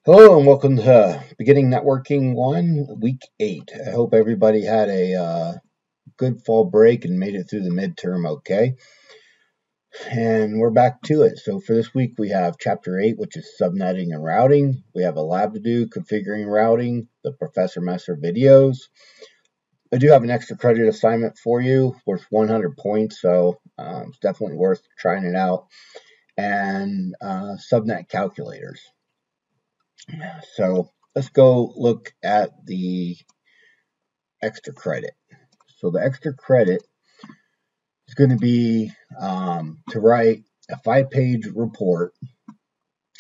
Hello and welcome to Beginning Networking 1, Week 8. I hope everybody had a good fall break and made it through the midterm okay. And we're back to it. So for this week, we have Chapter 8, which is subnetting and routing. We have a lab to do, configuring routing, the Professor Messer videos. I do have an extra credit assignment for you worth 100 points, so it's definitely worth trying it out. And subnet calculators. So let's go look at the extra credit. So the extra credit is going to be to write a 5-page report,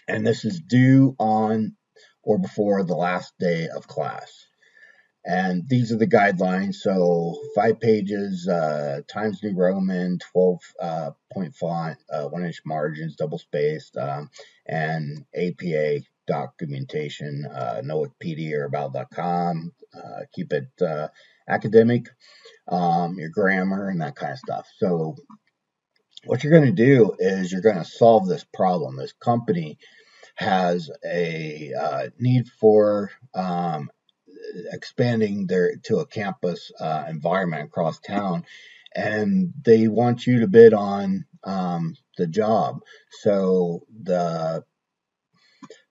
and this is due on or before the last day of class. And these are the guidelines. So 5 pages, Times New Roman, 12-point font, 1-inch margins, double spaced, and APA documentation, no Wikipedia or about.com. Keep it academic, your grammar, and that kind of stuff. So what you're going to do is you're going to solve this problem. This company has a need for expanding to a campus environment across town, and they want you to bid on the job. So the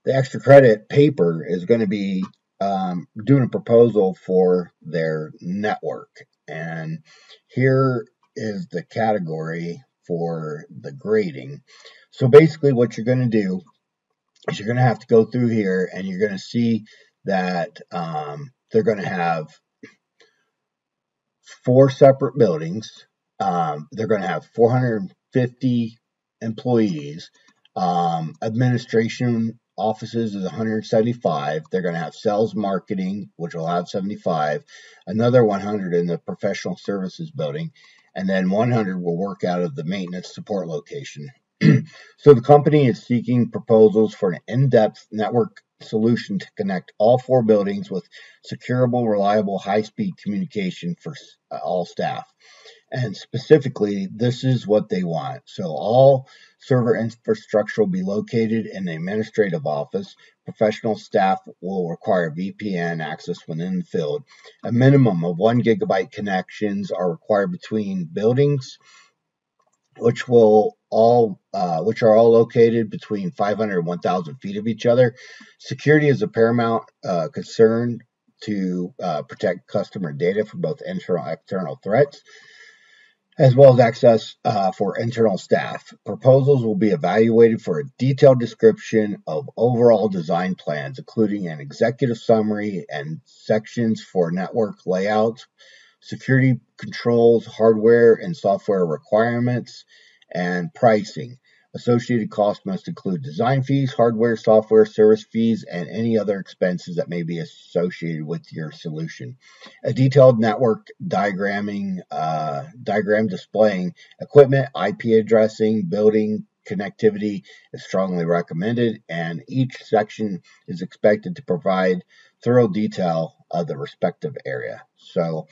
extra credit paper is going to be doing a proposal for their network, and here is the category for the grading. So basically what you're going to do is you're going to have to go through here, and you're going to see that they're going to have 4 separate buildings. They're going to have 450 employees. Administration offices is 175. They're going to have sales marketing, which will have 75. Another 100 in the professional services building. And then 100 will work out of the maintenance support location. So the company is seeking proposals for an in-depth network solution to connect all 4 buildings with securable, reliable, high-speed communication for all staff. And specifically, this is what they want. So all server infrastructure will be located in the administrative office. Professional staff will require VPN access when in the field. A minimum of 1 gigabyte connections are required between buildings, which are all located between 500 and 1,000 feet of each other. Security is a paramount concern to protect customer data from both internal and external threats, as well as access for internal staff. Proposals will be evaluated for a detailed description of overall design plans, including an executive summary and sections for network layouts, security controls, hardware and software requirements, and pricing. Associated costs must include design fees, hardware, software, service fees, and any other expenses that may be associated with your solution. A detailed network diagram displaying equipment, IP addressing, building, connectivity is strongly recommended, and each section is expected to provide thorough detail of the respective area. So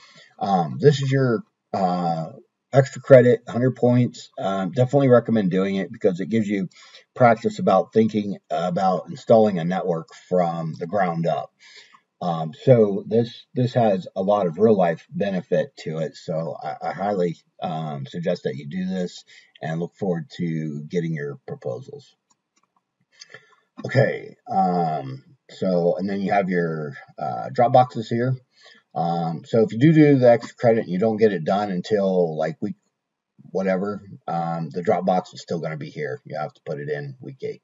this is your extra credit, 100 points. Definitely recommend doing it because it gives you practice about thinking about installing a network from the ground up. So this has a lot of real life benefit to it. So I highly suggest that you do this, and look forward to getting your proposals. Okay, so and then you have your drop boxes here. So if you do the extra credit and you don't get it done until like week whatever, the Dropbox is still going to be here. You have to put it in week 8.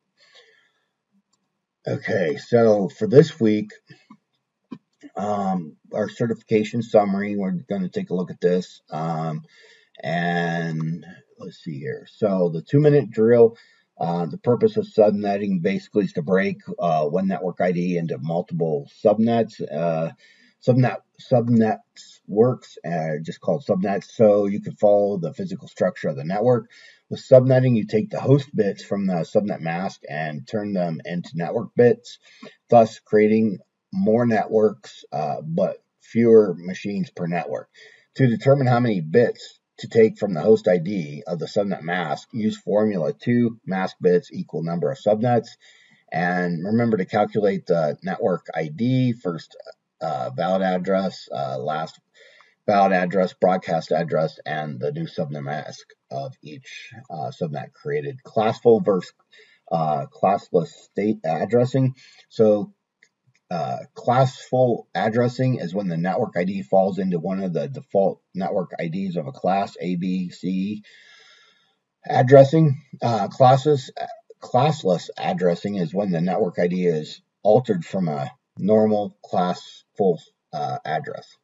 Okay, so for this week, our certification summary, we're going to take a look at this. And let's see here. So the 2-minute drill, the purpose of subnetting basically is to break one network ID into multiple subnets. Subnets works, just called subnets, so you can follow the physical structure of the network. With subnetting, you take the host bits from the subnet mask and turn them into network bits, thus creating more networks, but fewer machines per network. To determine how many bits to take from the host ID of the subnet mask, use formula 2 mask bits equal number of subnets, And remember to calculate the network ID, first valid address, last valid address, broadcast address, and the new subnet mask of each subnet created. Classful versus classless state addressing. So classful addressing is when the network ID falls into one of the default network IDs of a class, A, B, C. Addressing classless addressing is when the network ID is altered from a normal classful address.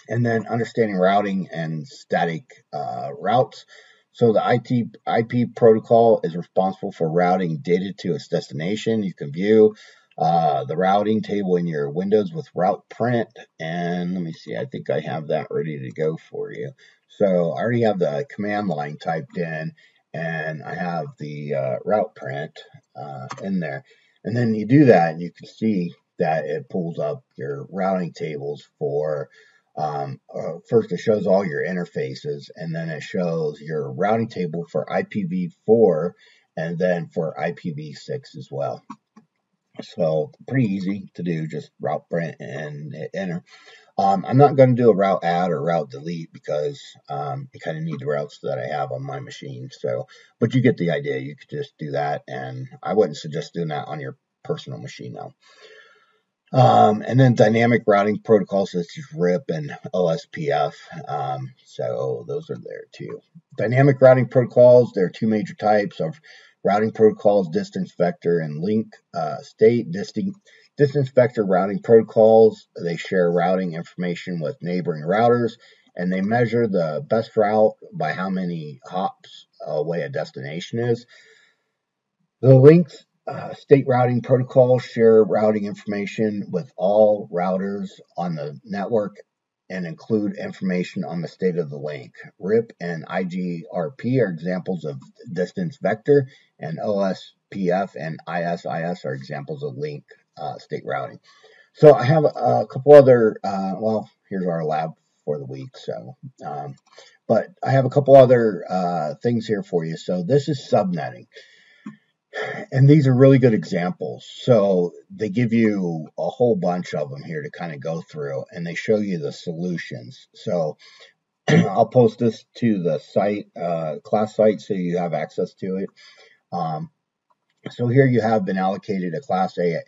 And then understanding routing and static routes. So the IP protocol is responsible for routing data to its destination. You can view the routing table in your Windows with route print. And let me see, I think I have that ready to go for you. So I already have the command line typed in, and I have the route print in there. And then you do that, and you can see that it pulls up your routing tables for first it shows all your interfaces, and then it shows your routing table for IPv4 and then for IPv6 as well. So pretty easy to do, just route print and hit enter. I'm not going to do a route add or route delete because you kind of need the routes that I have on my machine. So, but you get the idea. You could just do that, and I wouldn't suggest doing that on your personal machine though. And then dynamic routing protocols such as RIP and OSPF. So those are there too. Dynamic routing protocols, there are two major types of routing protocols, distance vector and link state. Distance vector routing protocols, they share routing information with neighboring routers, and they measure the best route by how many hops away a destination is. The links state routing protocols share routing information with all routers on the network and include information on the state of the link. RIP and IGRP are examples of distance vector, and OSPF and ISIS are examples of link state routing. So I have a couple other, well, here's our lab for the week. So, but I have a couple other things here for you. So this is subnetting. And these are really good examples. So they give you a whole bunch of them here to kind of go through, and they show you the solutions. So I'll post this to the site, class site, so you have access to it. So here you have been allocated a Class A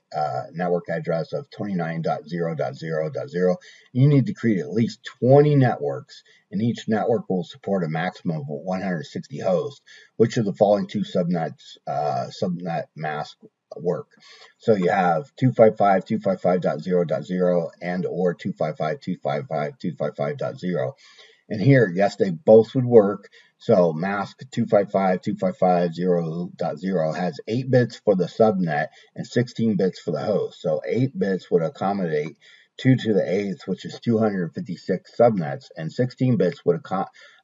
network address of 29.0.0.0. You need to create at least 20 networks, and each network will support a maximum of 160 hosts. Which of the following two subnet masks work? So you have 255.255.0.0 and or 255.255.255.0. And here, yes, they both would work. So mask 255.255.0.0 has 8 bits for the subnet and 16 bits for the host. So 8 bits would accommodate 2 to the 8th, which is 256 subnets, and 16 bits would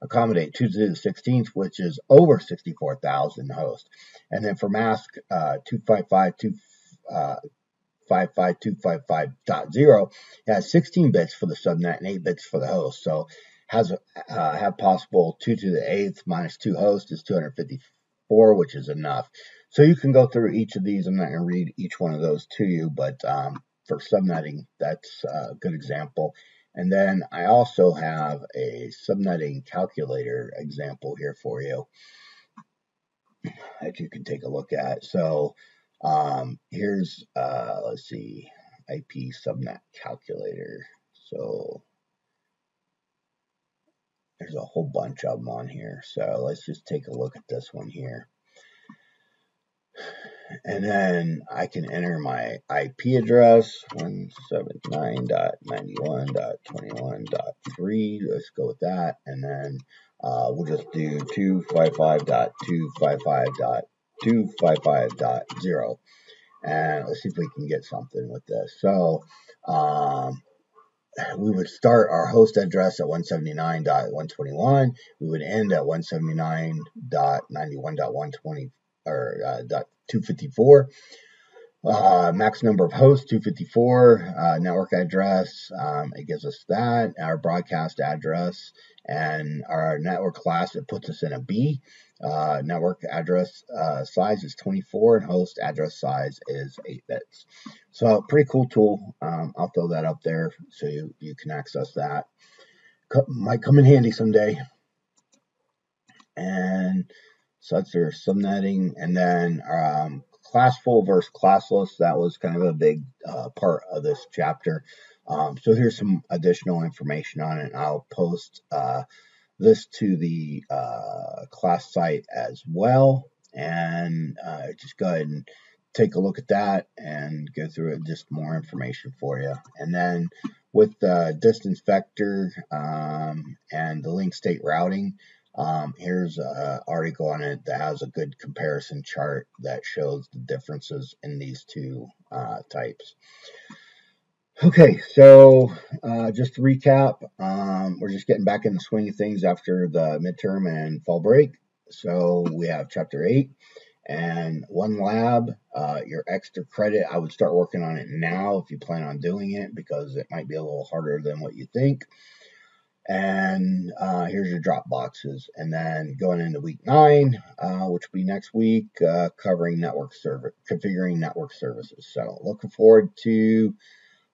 accommodate 2 to the 16th, which is over 64,000 hosts. And then for mask 255.255.0, it has 16 bits for the subnet and 8 bits for the host. So have possible 2 to the 8th minus 2 hosts is 254, which is enough. So you can go through each of these. I'm not going to read each one of those to you, but for subnetting, that's a good example. And then I also have a subnetting calculator example here for you that you can take a look at. So here's, let's see, IP subnet calculator. So there's a whole bunch of them on here. So let's just take a look at this one here. And then I can enter my IP address, 179.91.21.3. Let's go with that. And then we'll just do 255.255.255.0. And let's see if we can get something with this. So we would start our host address at 179.121. We would end at 179.91.120 or .254. Max number of hosts, 254. Network address, it gives us that. Our broadcast address and our network class, it puts us in a B. Network address size is 24 and host address size is 8 bits. So pretty cool tool. I'll throw that up there so you can access that. Might come in handy someday. And so that's your subnetting. And then classful versus classless, that was kind of a big part of this chapter. So here's some additional information on it. I'll post this to the class site as well. And just go ahead and take a look at that and go through it, just more information for you. And then with the distance vector and the link state routing, here's an article on it that has a good comparison chart that shows the differences in these two types. Okay, so just to recap, we're just getting back in the swing of things after the midterm and fall break. So we have Chapter 8 and one lab. Your extra credit, I would start working on it now if you plan on doing it, because it might be a little harder than what you think. And here's your drop boxes. And then going into week 9, which will be next week, covering configuring network services. So looking forward to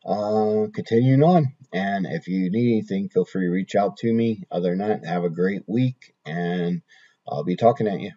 continuing on. And if you need anything, feel free to reach out to me. Other than that, have a great week, and I'll be talking at you.